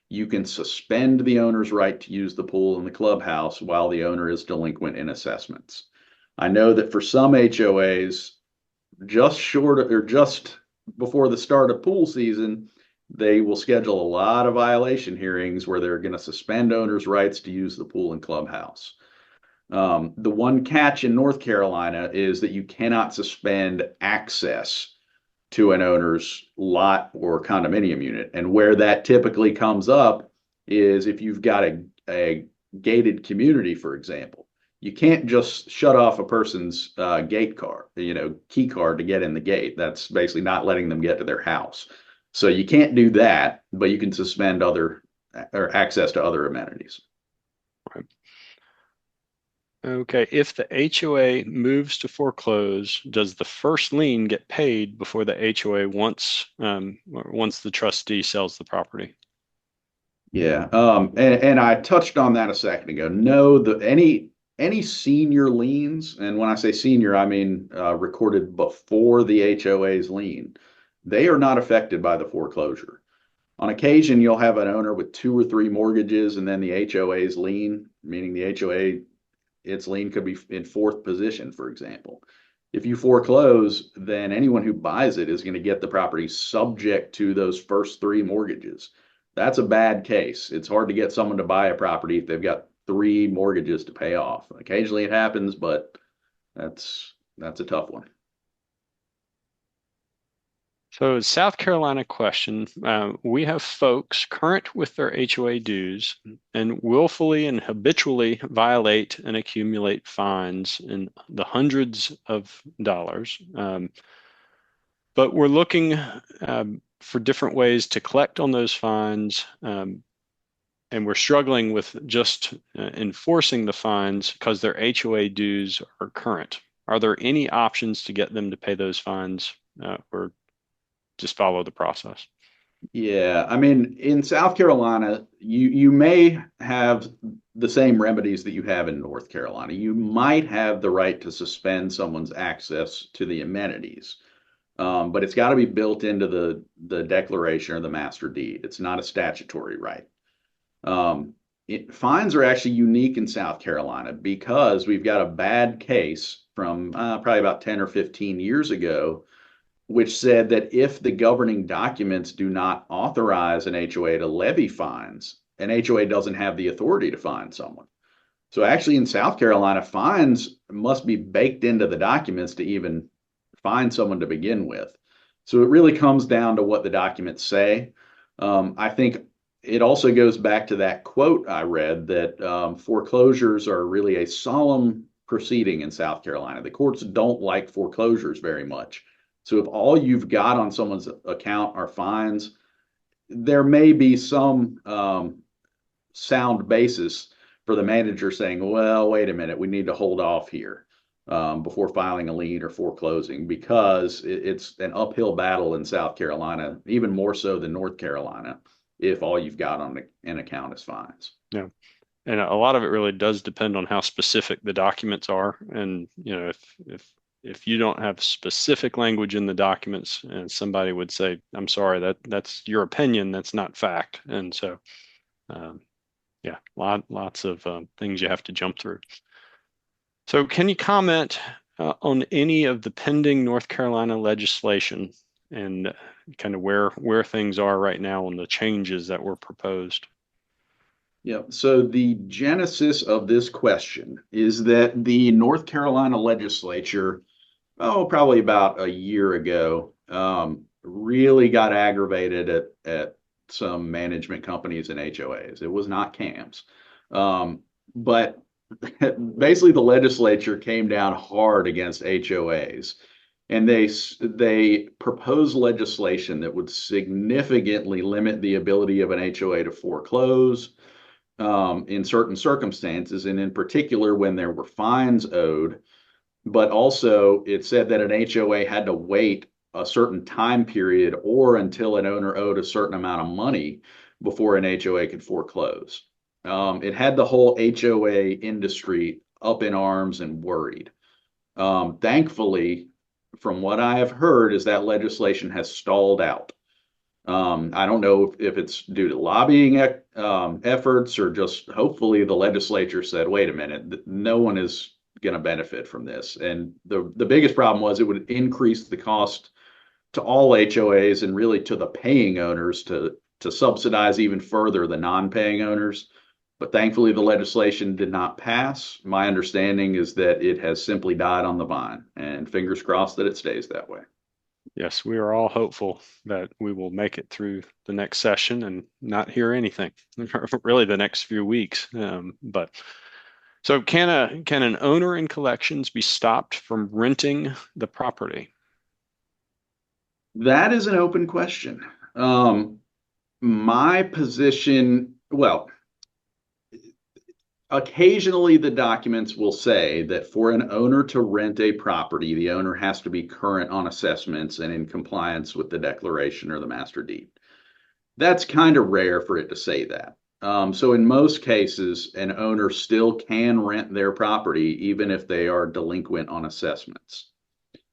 you can suspend the owner's right to use the pool and the clubhouse while the owner is delinquent in assessments. I know that for some HOAs, just short of, or just before the start of pool season, they will schedule a lot of violation hearings where they're going to suspend owners' rights to use the pool and clubhouse. The one catch in North Carolina is that you cannot suspend access to an owner's lot or condominium unit. And where that typically comes up is if you've got a gated community, for example. You can't just shut off a person's gate card, key card to get in the gate. That's basically not letting them get to their house. So you can't do that, but you can suspend other or access to other amenities. Right. Okay, if the HOA moves to foreclose, does the first lien get paid before the HOA once the trustee sells the property? Yeah, and I touched on that a second ago. No, any senior liens, and when I say senior, I mean recorded before the HOA's lien, they are not affected by the foreclosure. On occasion, you'll have an owner with two or three mortgages, and then the HOA's lien, meaning the HOA, its lien could be in fourth position, for example. If you foreclose, then anyone who buys it is going to get the property subject to those first three mortgages. That's a bad case. It's hard to get someone to buy a property if they've got three mortgages to pay off. Occasionally it happens, but that's a tough one. So, South Carolina question. We have folks current with their HOA dues and willfully and habitually violate and accumulate fines in the hundreds of dollars. But we're looking for different ways to collect on those fines. And we're struggling with just enforcing the fines because their HOA dues are current. Are there any options to get them to pay those fines or just follow the process? Yeah, I mean, in South Carolina, you may have the same remedies that you have in North Carolina. You might have the right to suspend someone's access to the amenities, but it's got to be built into the declaration or the master deed. It's not a statutory right. Fines are actually unique in South Carolina because we've got a bad case from probably about 10 or 15 years ago which said that if the governing documents do not authorize an HOA to levy fines, an HOA doesn't have the authority to fine someone. So actually in South Carolina, fines must be baked into the documents to even fine someone to begin with. So it really comes down to what the documents say. I think it also goes back to that quote I read that foreclosures are really a solemn proceeding in South Carolina. The courts don't like foreclosures very much. So if all you've got on someone's account are fines, there may be some sound basis for the manager saying, well, wait a minute, we need to hold off here before filing a lien or foreclosing because it's an uphill battle in South Carolina, even more so than North Carolina, if all you've got on an account is fines. Yeah. And a lot of it really does depend on how specific the documents are. And, if you don't have specific language in the documents and somebody would say, I'm sorry, that's your opinion, that's not fact. And so, yeah, lots of things you have to jump through. So can you comment on any of the pending North Carolina legislation and kind of where things are right now on the changes that were proposed? Yeah, so the genesis of this question is that the North Carolina legislature, probably about a year ago, really got aggravated at some management companies and HOAs. It was not CAMS. But basically the legislature came down hard against HOAs and they proposed legislation that would significantly limit the ability of an HOA to foreclose in certain circumstances, and in particular when there were fines owed, but also it said that an HOA had to wait a certain time period or until an owner owed a certain amount of money before an HOA could foreclose. It had the whole HOA industry up in arms and worried. Thankfully, from what I have heard, is that legislation has stalled out. I don't know if it's due to lobbying efforts or just hopefully the legislature said, wait a minute, no one is going to benefit from this. And the biggest problem was it would increase the cost to all HOAs and really to the paying owners to subsidize even further the non-paying owners. But thankfully, the legislation did not pass. My understanding is that it has simply died on the vine, and fingers crossed that it stays that way. Yes, we are all hopeful that we will make it through the next session and not hear anything, really the next few weeks. But so can an owner in collections be stopped from renting the property? That is an open question. My position, well, occasionally the documents will say that for an owner to rent a property, the owner has to be current on assessments and in compliance with the declaration or the master deed. That's kind of rare for it to say that. So in most cases, an owner still can rent their property even if they are delinquent on assessments.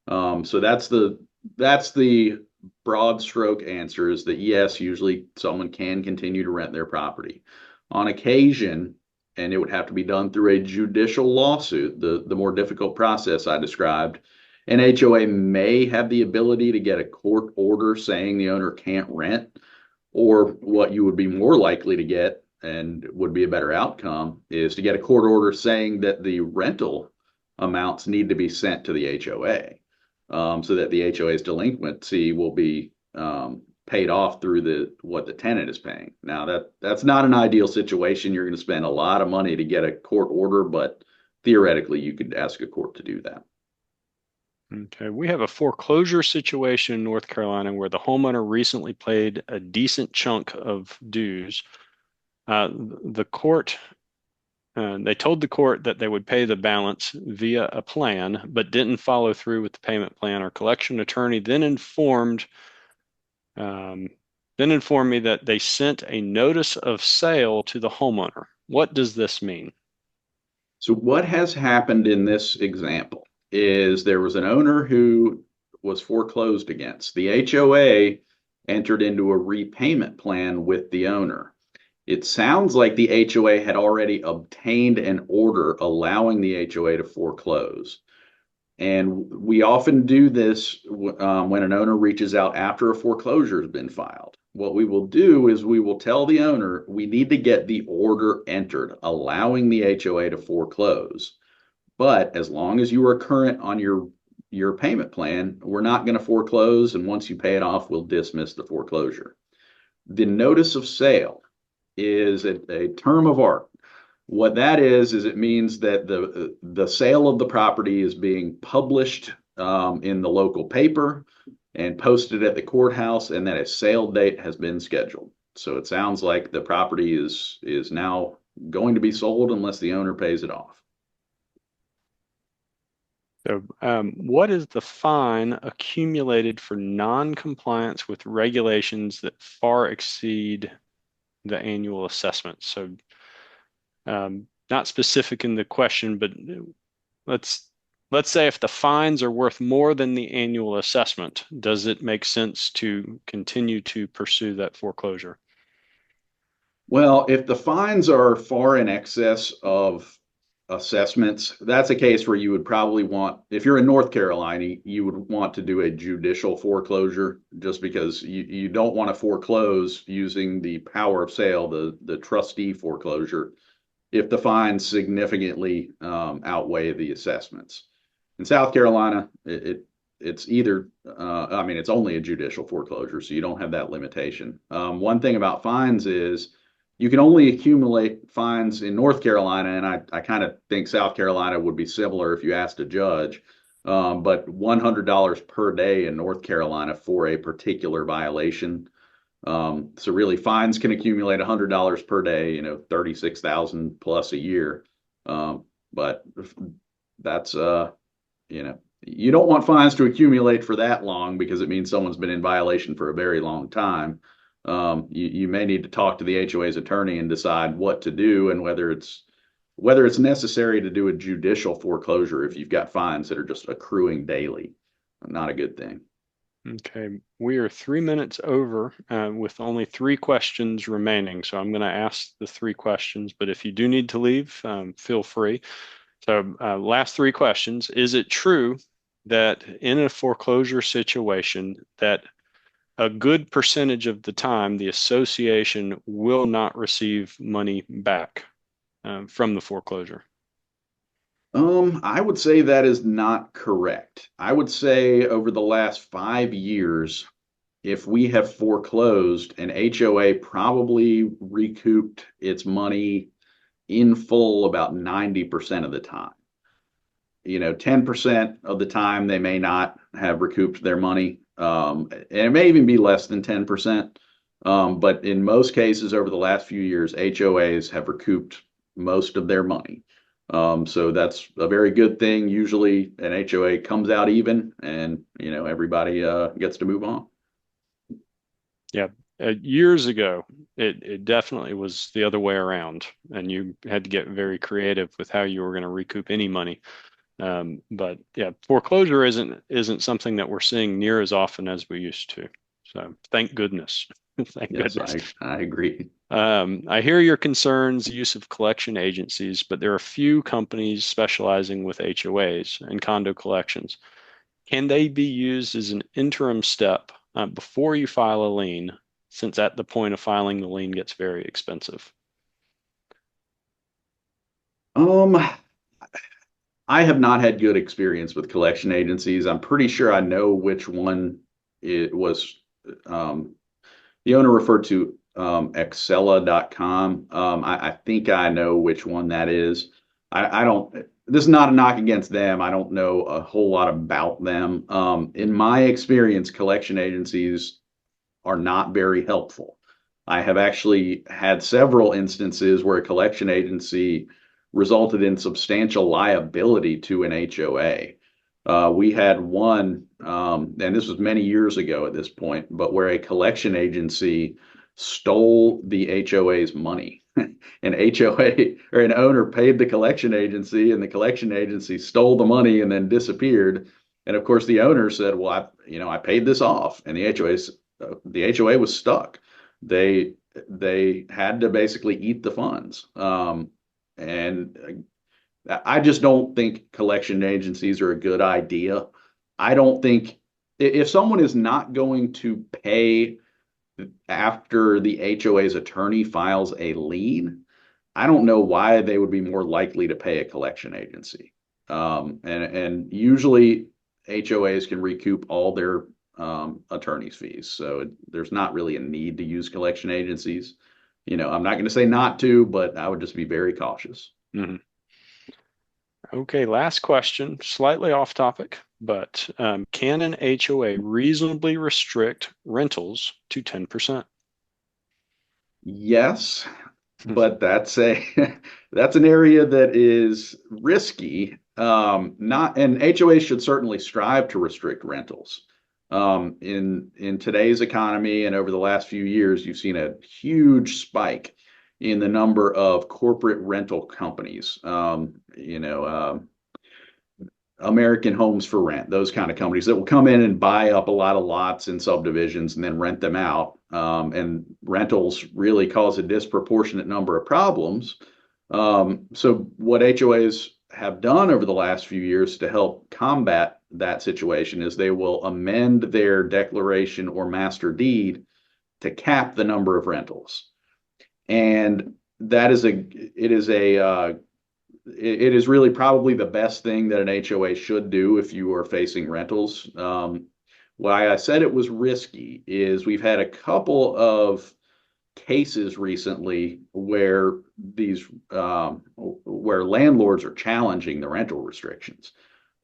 So that's the broad stroke answer is that yes, usually someone can continue to rent their property. On occasion, and it would have to be done through a judicial lawsuit, the more difficult process I described, an HOA may have the ability to get a court order saying the owner can't rent, or what you would be more likely to get and would be a better outcome is to get a court order saying that the rental amounts need to be sent to the HOA, so that the HOA's delinquency will be paid off through what the tenant is paying. Now that's not an ideal situation. You're going to spend a lot of money to get a court order, but theoretically you could ask a court to do that. Okay, we have a foreclosure situation in North Carolina where the homeowner recently paid a decent chunk of dues. The court, they told the court that they would pay the balance via a plan, but didn't follow through with the payment plan. Our collection attorney um, then informed me that they sent a notice of sale to the homeowner. What does this mean? So what has happened in this example is there was an owner who was foreclosed against. The HOA entered into a repayment plan with the owner. It sounds like the HOA had already obtained an order allowing the HOA to foreclose. And we often do this when an owner reaches out after a foreclosure has been filed. What we will do is we will tell the owner we need to get the order entered, allowing the HOA to foreclose. But as long as you are current on your payment plan, we're not going to foreclose. And once you pay it off, we'll dismiss the foreclosure. The notice of sale is a term of art. What that is it means that the sale of the property is being published in the local paper and posted at the courthouse, and that a sale date has been scheduled. So it sounds like the property is now going to be sold unless the owner pays it off. So, what is the fine accumulated for non-compliance with regulations that far exceed the annual assessment? So, not specific in the question, but let's let's say if the fines are worth more than the annual assessment, does it make sense to continue to pursue that foreclosure? Well, if the fines are far in excess of assessments, that's a case where you would probably want, if you're in North Carolina, you would want to do a judicial foreclosure just because you don't want to foreclose using the power of sale, the trustee foreclosure, if the fines significantly outweigh the assessments. In South Carolina, it's either, I mean, it's only a judicial foreclosure, so you don't have that limitation. One thing about fines is you can only accumulate fines in North Carolina, and I kind of think South Carolina would be similar if you asked a judge, but $100 per day in North Carolina for a particular violation. So really, fines can accumulate $100 per day, 36,000 plus a year. But that's you don't want fines to accumulate for that long because it means someone's been in violation for a very long time. You may need to talk to the HOA's attorney and decide what to do and whether it's necessary to do a judicial foreclosure if you've got fines that are just accruing daily. Not a good thing. Okay, we are 3 minutes over with only three questions remaining. So I'm going to ask the three questions, but if you do need to leave, feel free. So, last three questions. Is it true that in a foreclosure situation that a good percentage of the time the association will not receive money back from the foreclosure? I would say that is not correct. I would say over the last 5 years, if we have foreclosed, an HOA probably recouped its money in full about 90% of the time. 10% of the time they may not have recouped their money. And it may even be less than 10%. But in most cases over the last few years, HOAs have recouped most of their money. So that's a very good thing. Usually an HOA comes out even and, everybody gets to move on. Yeah. Years ago, it definitely was the other way around, and you had to get very creative with how you were going to recoup any money. But yeah, foreclosure isn't something that we're seeing near as often as we used to. So thank goodness. Thank Yes, goodness. I agree. I hear your concerns, use of collection agencies, but there are few companies specializing with HOAs and condo collections. Can they be used as an interim step before you file a lien, since at the point of filing the lien gets very expensive? Um, I have not had good experience with collection agencies. I'm pretty sure I know which one it was. Um, the owner referred to Excella.com. I think I know which one that is. I don't, this is not a knock against them. I don't know a whole lot about them. In my experience, collection agencies are not very helpful. I have actually had several instances where a collection agency resulted in substantial liability to an HOA. We had one, and this was many years ago at this point, but where a collection agency stole the HOA's money. An HOA or an owner paid the collection agency, and the collection agency stole the money and then disappeared. And of course, the owner said, "Well, I paid this off," and the HOA was stuck. They had to basically eat the funds. And I just don't think collection agencies are a good idea. I don't think if someone is not going to pay after the HOA's attorney files a lien, I don't know why they would be more likely to pay a collection agency. And usually HOAs can recoup all their attorney's fees. So there's not really a need to use collection agencies. I'm not going to say not to, but I would just be very cautious. Mhm. Okay, last question, slightly off topic, but can an HOA reasonably restrict rentals to 10%? Yes, but that's an area that is risky. Not and HOAs should certainly strive to restrict rentals. In today's economy and over the last few years, you've seen a huge spike in the number of corporate rental companies. American Homes for Rent, those kind of companies that will come in and buy up a lot of lots in subdivisions and then rent them out. And rentals really cause a disproportionate number of problems. So what HOAs have done over the last few years to help combat that situation is they will amend their declaration or master deed to cap the number of rentals. And that is it is really probably the best thing that an HOA should do if you are facing rentals. Why I said it was risky is we've had a couple of cases recently where landlords are challenging the rental restrictions.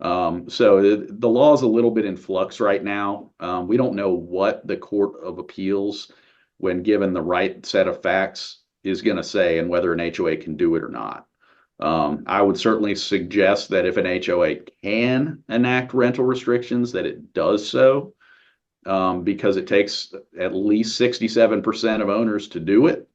So the law is a little bit in flux right now. We don't know what the Court of Appeals, when given the right set of facts, is going to say and whether an HOA can do it or not. I would certainly suggest that if an HOA can enact rental restrictions, that it does so, because it takes at least 67% of owners to do it.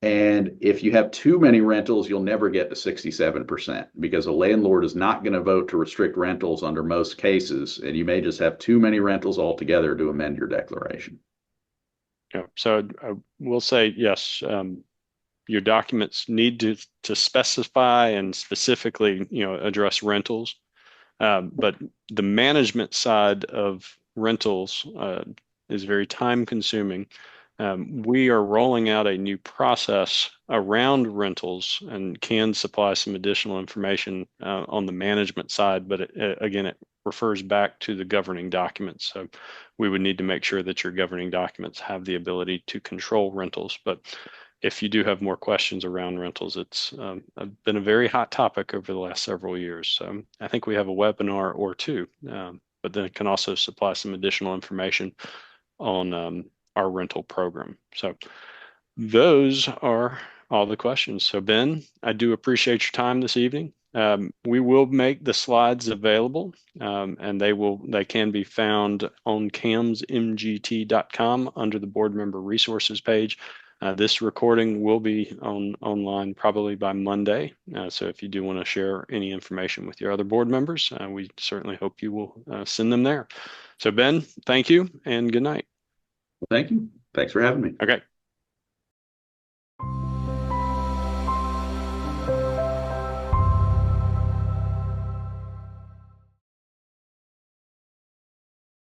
And if you have too many rentals, you'll never get to 67% because a landlord is not going to vote to restrict rentals under most cases. And you may just have too many rentals altogether to amend your declaration. Yeah. So I will say yes. Your documents need to specify and specifically, address rentals. But the management side of rentals is very time consuming. We are rolling out a new process around rentals and can supply some additional information on the management side, but again, it refers back to the governing documents. So we would need to make sure that your governing documents have the ability to control rentals. But if you do have more questions around rentals, it's been a very hot topic over the last several years. So I think we have a webinar or two, but then it can also supply some additional information on our rental program. So those are all the questions. So Ben, I do appreciate your time this evening. We will make the slides available, and they can be found on camsmgt.com under the board member resources page. This recording will be online probably by Monday. So if you do want to share any information with your other board members, we certainly hope you will send them there. So Ben, thank you and good night. Thank you. Thanks for having me. Okay.